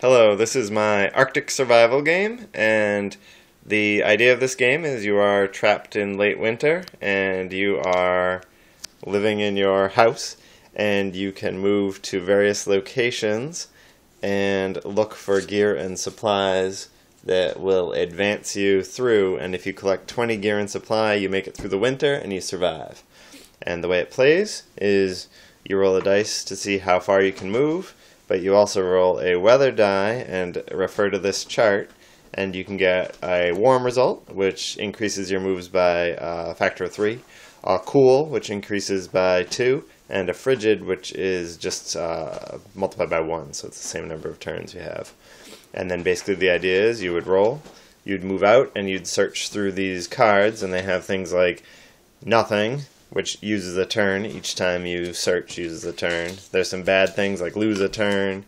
Hello, this is my Arctic survival game, and the idea of this game is you are trapped in late winter, and you are living in your house, and you can move to various locations and look for gear and supplies that will advance you through, and if you collect 20 gear and supply, you make it through the winter, and you survive. And the way it plays is you roll a dice to see how far you can move, but you also roll a weather die and refer to this chart, and you can get a warm result, which increases your moves by a factor of 3, a cool, which increases by 2, and a frigid, which is just multiplied by 1, so it's the same number of turns you have. And then basically the idea is you would roll, you'd move out, and you'd search through these cards, and they have things like nothing, which uses a turn. Each time you search uses a turn. There's some bad things like lose a turn.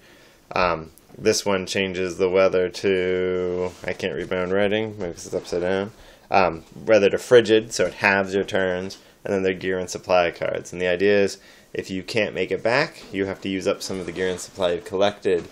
This one changes the weather to, I can't read my own writing because it's upside down, weather to frigid, so it halves your turns, and then they're gear and supply cards. And the idea is if you can't make it back, you have to use up some of the gear and supply you've collected.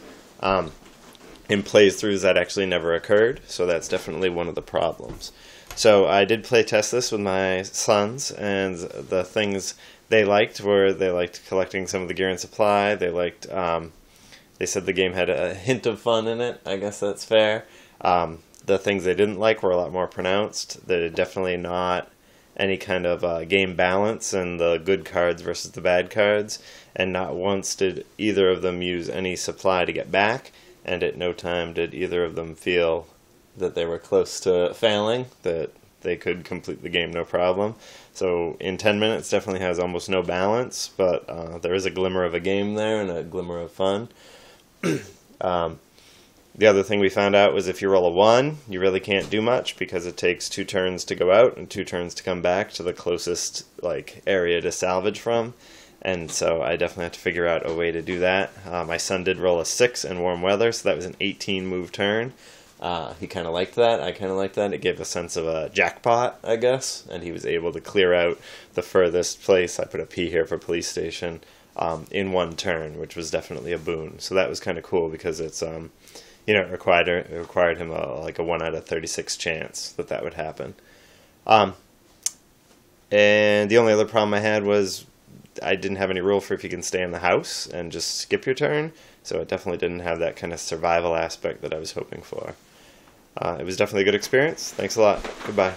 In plays throughs that actually never occurred, so that's definitely one of the problems. So I did play test this with my sons, and the things they liked were they liked collecting some of the gear and supply. They liked, they said the game had a hint of fun in it. I guess that's fair. The things they didn't like were a lot more pronounced. They're definitely not any kind of game balance and the good cards versus the bad cards, and not once did either of them use any supply to get back, and at no time did either of them feel that they were close to failing, that they could complete the game no problem. So in 10 minutes definitely has almost no balance, but there is a glimmer of a game there and a glimmer of fun. The other thing we found out was if you roll a 1, you really can't do much because it takes 2 turns to go out and 2 turns to come back to the closest area to salvage from. And so I definitely have to figure out a way to do that. My son did roll a 6 in warm weather, so that was an 18 move turn. He kind of liked that. I kind of liked that. It gave a sense of a jackpot, I guess, and he was able to clear out the furthest place. I put a P here for police station in 1 turn, which was definitely a boon. So that was kind of cool because it's it required him a 1 out of 36 chance that would happen. And the only other problem I had was I didn't have any rule for if you can stay in the house and just skip your turn, so it definitely didn't have that kind of survival aspect that I was hoping for. It was definitely a good experience. Thanks a lot. Goodbye.